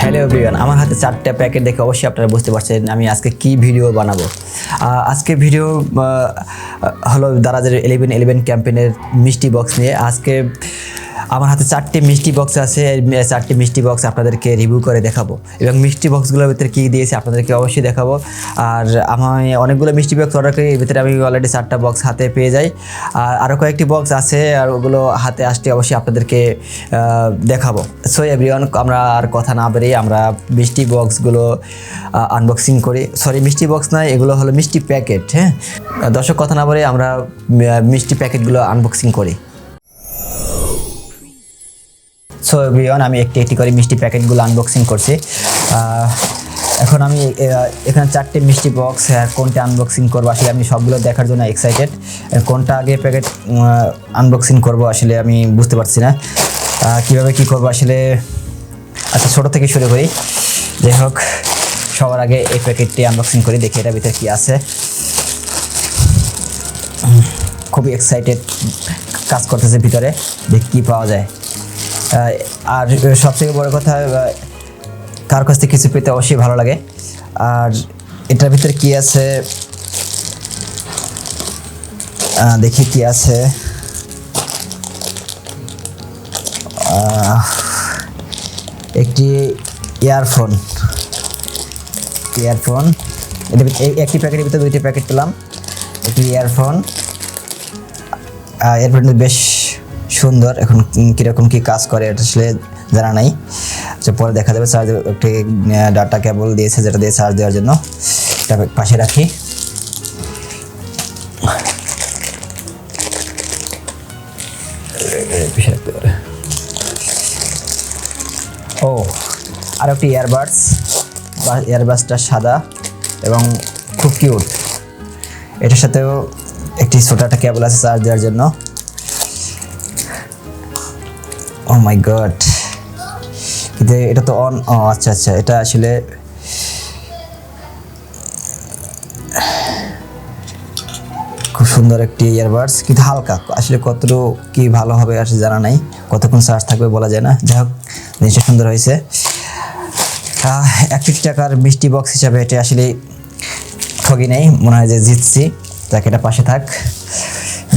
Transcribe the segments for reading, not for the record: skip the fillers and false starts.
Hello everyone, আমার হাতে 4টা প্যাকেট দেখে অবশ্যই আপনারা বুঝতে পারছেন আমি আজকে কি ভিডিও বানাবো। আজকে ভিডিও হলো দারাজের 11 ক্যাম্পেইনের মিষ্টি বক্স নিয়ে। আজকে আমার হাতে 4টে মিষ্টি বক্স আছে, 4টে মিষ্টি বক্স আপনাদেরকে রিভিউ করে দেখাবো এবং মিষ্টি বক্সগুলোর ভিতরে কী দিয়েছে আপনাদেরকে অবশ্যই দেখাবো। আর আমি অনেকগুলো মিষ্টি বক্স অর্ডার করি, এর ভিতরে আমি অলরেডি 4টা বক্স হাতে পেয়ে যাই। আর আরও কয়েকটি বক্স আছে, আর ওগুলো হাতে আসতে অবশ্যই আপনাদেরকে দেখাবো। সো এভরিওয়ান, আমরা আর কথা না বেরিয়ে আমরা মিষ্টি বক্সগুলো আনবক্সিং করি। সরি, মিষ্টি বক্স নয়, এগুলো হলো মিষ্টি প্যাকেট। হ্যাঁ দর্শক, কথা না বেরিয়ে আমরা মিষ্টি প্যাকেটগুলো আনবক্সিং করি। সো এভরিওয়ান, আমি একটি করে মিষ্টি প্যাকেটগুলো আনবক্সিং করছি। এখন আমি এখানে 4টে মিষ্টি বক্স, কোনটা আনবক্সিং করবো আসলে আমি সবগুলো দেখার জন্য এক্সাইটেড। কোনটা আগে প্যাকেট আনবক্সিং করবো আসলে আমি বুঝতে পারছি না কীভাবে কী করবো আসলে। আচ্ছা, ছোটো থেকে শুরু করি। যাই হোক, সবার আগে এই প্যাকেটটি আনবক্সিং করি, দেখি এটার ভিতরে কী আছে। খুবই এক্সাইটেড কাজ করতেছে ভিতরে, দেখি কী পাওয়া যায়। আর সবথেকে বড় কথা, কার কাছ থেকে কিছু পেতে অবশ্যই ভালো লাগে। আর এটার ভিতরে কি আছে দেখি কি আছে। একটি ইয়ারফোন, এটা একটি প্যাকেটের ভিতরে 2টি প্যাকেট পেলাম। একটি ইয়ারফোন বেশ সুন্দর। এখন কীরকম কী কাজ করে এটা আসলে জানা নাই, পরে দেখা যাবে। চার্জ, একটি ডাটা কেবল দিয়েছে যেটা দিয়ে চার্জ দেওয়ার জন্য, এটা পাশে রাখি। ও, আর একটি ইয়ারবাডসটা সাদা এবং খুব কিউট। এটার সাথেও একটি ছোট একটা কেবল আছে চার্জ দেওয়ার জন্য। ও মাই গড, কিন্তু এটা তো অন। ও আচ্ছা, এটা আসলে খুব সুন্দর একটি ইয়ারবাডস, কিন্তু হালকা। আসলে কতটুকু কি ভালো হবে আসলে জানা নাই, কতক্ষণ চার্জ থাকবে বলা যায় না। যাই হোক, জিনিসটা সুন্দর হয়েছে। 61 টাকার মিষ্টি বক্স হিসাবে এটা আসলে ঠগি নেই, মনে হয় যে জিতছি। তাকে এটা পাশে থাক।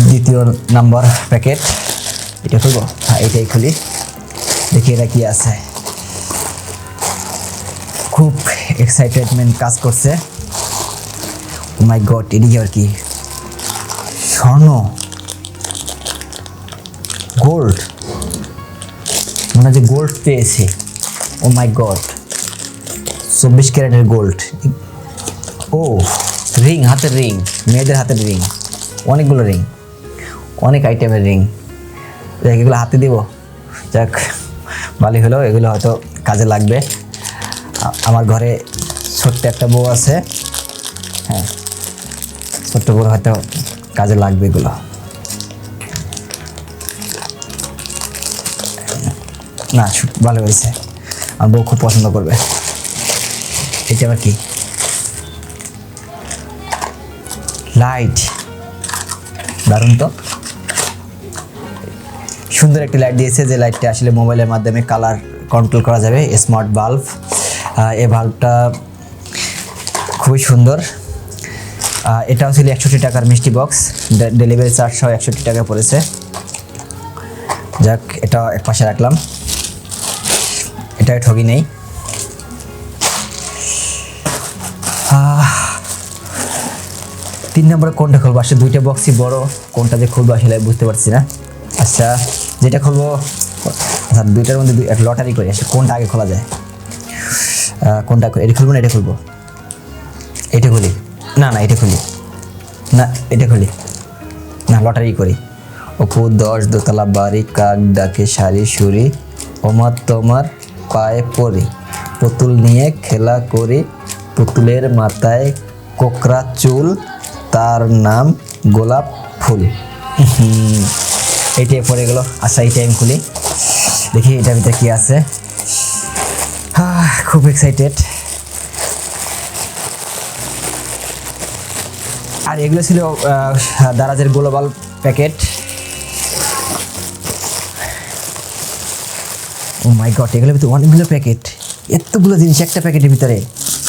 দ্বিতীয় নাম্বার প্যাকেট, এটা খুলবো। হ্যাঁ, এটাই খুলি, দেখি এটা কি আছে। খুব এক্সাইটেডমেন্ট কাজ করছে। ও মাই গড, এদিকে আর কি স্বর্ণ, গোল্ড, মনে হয় যে গোল্ড পেয়েছে। ও মাই গড, 24 ক্যারেটের গোল্ড। ও, রিং, হাতের রিং, মেয়েদের হাতের রিং, অনেকগুলো রিং, অনেক আইটেমের রিং। দেখ, এগুলো হাতে দিব। যাক, ভালোই হলো, এগুলো হয়তো কাজে লাগবে। আমার ঘরে ছোট্ট একটা বউ আছে। হ্যাঁ, ছোট্ট বউ হয়তো কাজে লাগবে এগুলো। না, ভালো হয়েছে, আমার বউ খুব পছন্দ করবে। এটা আবার কি? লাইট, দারুণ তো। সুন্দর একটি লাইট দিয়েছে, যে লাইটটা আসলে মোবাইলের মাধ্যমে কালার কন্ট্রোল করা যাবে। স্মার্ট বাল্ব, এই বাল্বটা খুবই সুন্দর। এটাও ছিল 61 টাকার মিষ্টি বক্স, ডেলিভারি চার্জ সহ 61 টাকা পড়েছে। যাক, এটা এক পাশে রাখলাম, এটা ঠগি নেই। 3 নম্বরে কোনটা খুলবো? আসলে 2টা বক্সই বড়, কোনটা যে খুলবো আসলে বুঝতে পারছি না। আচ্ছা, যেটা খুলবো, আচ্ছা 2টার মধ্যে এক লটারি করি, আসলে কোনটা আগে খোলা যায়। কোনটা এটা খুলবো না এটা খুলবো? এটা খুলি না, এটা খুলি না, এটা খুলি না, লটারি করি। অপু 10 দোতলা বাড়ি, কাক ডাকে সারি সুরি, ওমা তোমার পায়ে পড়ি, পুতুল নিয়ে খেলা করি, পুতুলের মাথায় কোকড়া চুল, তার নাম গোলাপ ফুল। এইটাই পড়ে গেল। আচ্ছা, এইটাই আমি খুলি, দেখি এটার ভিতরে কি আছে। খুব এক্সাইটেড। আর এগুলো ছিল দারাজের গ্লোবাল প্যাকেট। ও মাই গড, এগুলোর ভিতরে অনেকগুলো প্যাকেট। এতগুলো জিনিস একটা প্যাকেটের ভিতরে,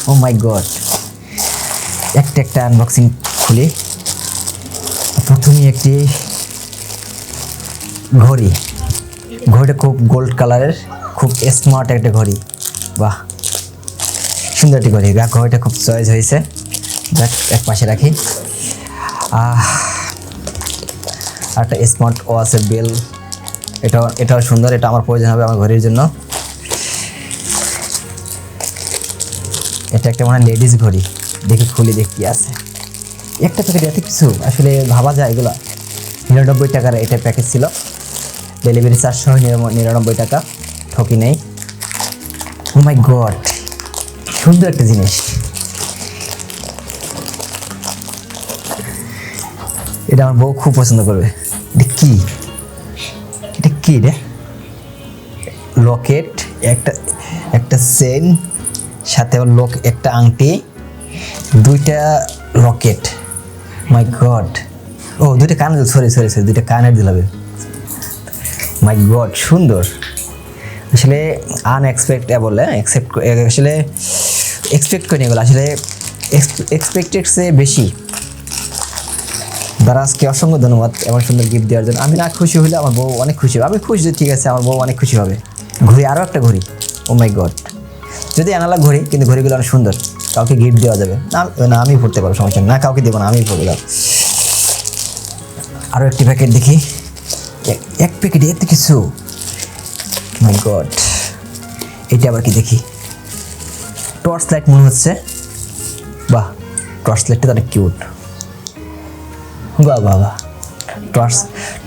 ও মাই গড। একটা আনবক্সিং খুলি। প্রথমেই একটি ঘড়িটা খুব গোল্ড কালারের, খুব স্মার্ট একটা ঘড়ি। বাহ, সুন্দর একটি ঘড়ি। ঘড়িটা খুব চয়েস হয়েছে, দেখ এক পাশে রাখি। আর একটা স্মার্ট ওয়াচের বেল, এটাও সুন্দর, এটা আমার প্রয়োজন হবে আমার ঘড়ির জন্য। এটা একটা মানে লেডিস ঘড়ি, দেখি খুলি দেখি কি আছে। একটা প্যাকেট এত কিছু, আসলে ভাবা যায় এগুলো। 99 টাকার এটা প্যাকেজ ছিল, ডেলিভারি চার্জ সহ 99 টাকা, ঠকি নেই। ও মাই গড, সুন্দর একটা জিনিস। এটা আমার বউ খুব পছন্দ করবে। এটা কি রে? লকেট, একটা চেন, সাথে একটা আংটি, দুইটা লকেট। মাই গড, ও দুইটা কানের, সরি দুইটা কানের দিল হবে। মাই গড, সুন্দর। আসলে আনএক্সপেক্টেবল, আসলে এক্সপেক্ট করিনি এগুলো, আসলে এক্সপেক্টেড চেয়ে বেশি। দারাজকে অসংখ্য ধন্যবাদ এমন সুন্দর গিফট দেওয়ার জন্য। আমি না খুশি হলে আমার বউ অনেক খুশি হবে। আমি খুশি যে ঠিক আছে, আমার বউ অনেক খুশি হবে। ঘড়ি, আরও একটা ঘড়ি। ও মাই গড, যদি অ্যানালগ ঘড়ি, কিন্তু ঘড়িগুলো অনেক সুন্দর, কাউকে গিফট দেওয়া যাবে না। আমি পড়তে পারবো, সমস্যা না, কাউকে দেবো না, আমি পড়বো। আরও একটি প্যাকেট দেখি। এক প্যাকেট এত কিছু, মাই গড। এটা আবার কি দেখি? টর্চ লাইট মনে হচ্ছে। বাহ, টর্চ লাইটটা অনেক কিউট। বাহ,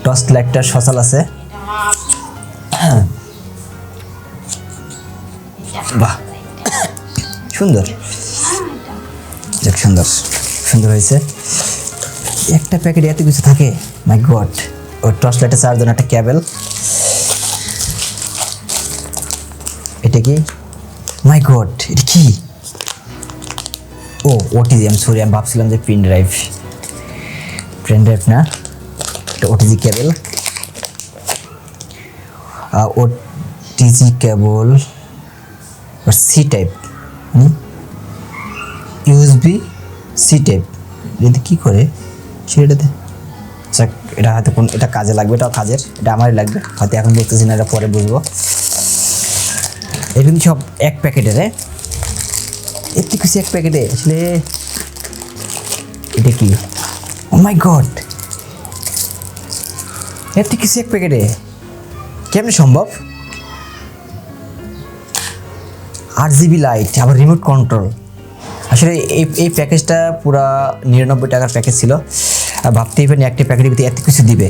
টর্চ লাইটটা সচল আছে। বাহ, সুন্দর, সুন্দর হয়েছে। একটা প্যাকেটে এত কিছু থাকে, মাই গড। ও টর্চ লাইটের চার্জ জন্য একটা কেবল। এটা কি? মাই গড, এটা কি? ও ওটিজি, আমি সরি, আমি ভাবছিলাম যে পেন ড্রাইভ না, এটা OTG cable. OTG cable C type, USB C type. যদি কী করে সেটাতে, এটা হয়তো এটা কাজে লাগবে, এটাও কাজের, এটা আমারই লাগবে হয়তো, এখন বুঝতেছি না, এটা পরে বুঝবো। এটা কিন্তু সব এক প্যাকেটের, এত কিছু এক প্যাকেটে, আসলে এটা কি? ও মাই গড, এত কিছু এক প্যাকেটে কেমনে সম্ভব? RGB লাইট, আবার রিমোট কন্ট্রোল। আসলে এই প্যাকেজটা পুরা 99 টাকার প্যাকেজ ছিল। ভাবতেই পারিনি একটি প্যাকেটের ভিতরে এত কিছু দিবে।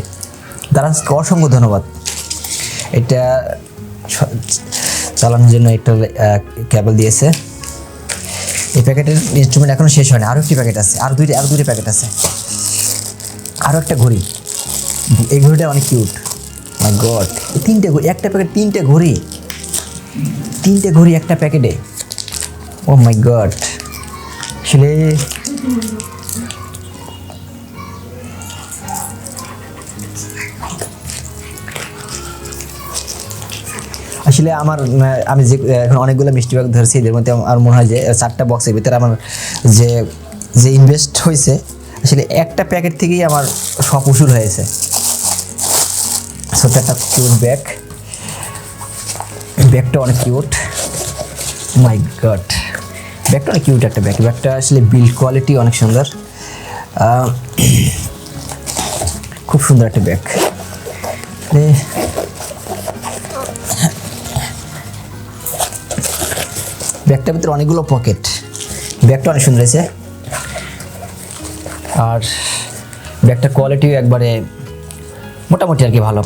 দারাজকে অসংখ্য ধন্যবাদ। এটা চালানোর জন্য একটা কেবল দিয়েছে। এই প্যাকেটের ইনস্ট্রুমেন্ট এখনো শেষ হয়নি, আরও একটি প্যাকেট আছে, আরও দুইটা প্যাকেট আছে। আরও একটা ঘড়ি, এই ঘড়িটা অনেক কিউট। মাই গড, তিনটে ঘড়ি, একটা প্যাকেট তিনটে ঘড়ি একটা প্যাকেটে। ও মাই গড, আসলে আমি যে এখন অনেকগুলো মিষ্টি বক্স ধরেছি, এদের মধ্যে আমার মনে হয় যে 4টা বক্সের ভিতরে আমার যে ইনভেস্ট হয়েছে, আসলে একটা প্যাকেট থেকেই আমার সব উসুল হয়েছে। সত্যি একটা কিউট ব্যাগটা অনেক কিউট। মাই গড, ব্যাগটা অনেক কিউট একটা ব্যাগটা আসলে বিল্ড কোয়ালিটি অনেক সুন্দর, খুব সুন্দর একটা ব্যাগ। ব্যাগটার ভিতরে অনেকগুলো পকেট, ব্যাগটা অনেক সুন্দর হয়েছে। আর ব্যাগটার কোয়ালিটিও একবারে মোটামুটি আর কি, ভালো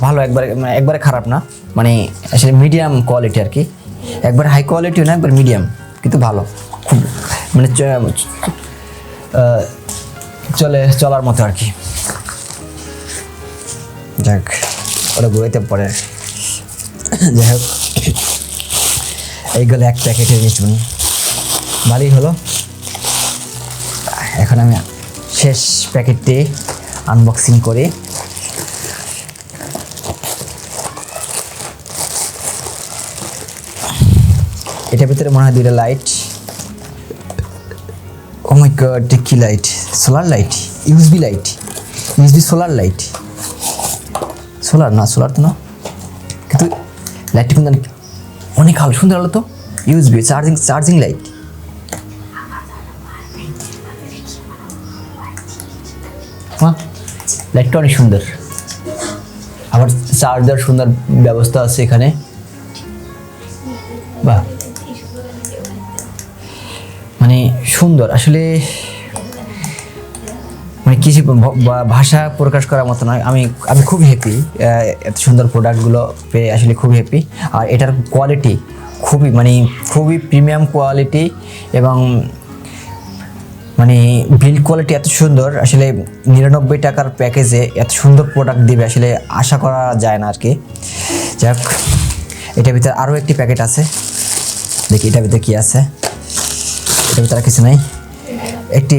একবারে খারাপ না, মানে আসলে মিডিয়াম কোয়ালিটি আর কি। একবার হাই কোয়ালিটিও না, একবার মিডিয়াম, কিন্তু ভালো, খুব মানে চলার মতো আর কি। যাক, ওটা ঘুরাইতে পরে। যাই হোক, এইগুলো এক প্যাকেটের মিশ্রণ, ভালোই হলো। এখন আমি শেষ প্যাকেটটি আনবক্সিং করি। এটার ভিতরে মনে হয় 2টা লাইট। ও মাই গড, কি light? Solar light, USB light, USB solar light. Solar না, সোলার তো না, কিন্তু লাইটটা কিন্তু অনেক ভালো, সুন্দর হলো তো। USB charging light. হ্যাঁ, লাইটটা অনেক সুন্দর। আবার চার্জার সুন্দর ব্যবস্থা আছে এখানে। বাহ, মানে সুন্দর আসলে, মানে কিছু ভাষা প্রকাশ করার মতো নয়। আমি খুব হ্যাপি এত সুন্দর প্রোডাক্টগুলো পেয়ে, আসলে খুব হ্যাপি। আর এটার কোয়ালিটি খুবই প্রিমিয়াম কোয়ালিটি, এবং মানে বিল্ড কোয়ালিটি এত সুন্দর। আসলে 99 টাকার প্যাকেজে এত সুন্দর প্রোডাক্ট দিবে আসলে আশা করা যায় না আর কি। যাক, এটার ভিতরে আরও একটি প্যাকেট আছে, দেখি এটার ভিতরে কী আছে। এটার ভিতরে আর কিছু নাই। একটি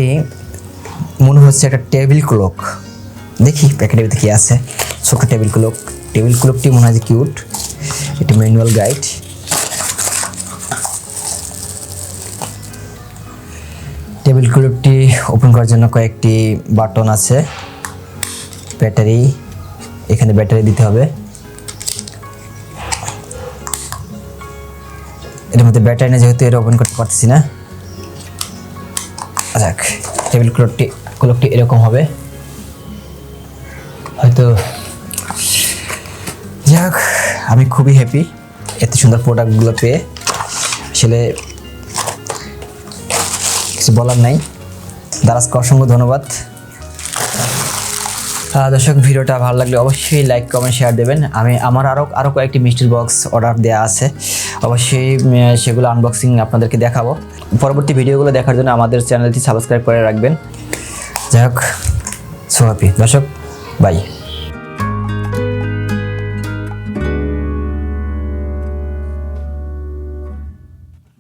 মনে হচ্ছে একটা টেবিল ক্লক, দেখি প্যাকেটের ভিতরে কী আছে। ছোট টেবিল ক্লকটি মনে হয় যে কিউট। এটি ম্যানুয়াল গাইড। টেবিল ক্লকটি ওপেন করার জন্য কয়েকটি বাটন আছে। ব্যাটারি, এখানে ব্যাটারি দিতে হবে। এর মধ্যে ব্যাটারি না, যেহেতু এটা ওপেন করতে পারতেছি না। যাক, টেবিল ক্লকটি এরকম হবে হয়তো। যাক, আমি খুবই হ্যাপি এত সুন্দর প্রোডাক্টগুলো পেয়ে। আসলে কিছু বলার নাই। দারাজকে অসংখ্য ধন্যবাদ। দর্শক, ভিডিওটা ভালো লাগলে অবশ্যই লাইক, কমেন্ট, শেয়ার দেবেন। আমার আরও কয়েকটি মিস্ট্রি বক্স অর্ডার দেওয়া আছে, অবশ্যই সেগুলো আনবক্সিং আপনাদেরকে দেখাবো। পরবর্তী ভিডিওগুলো দেখার জন্য আমাদের চ্যানেলটি সাবস্ক্রাইব করে রাখবেন। যাই হোক, সো হ্যাপি দর্শক, বাই।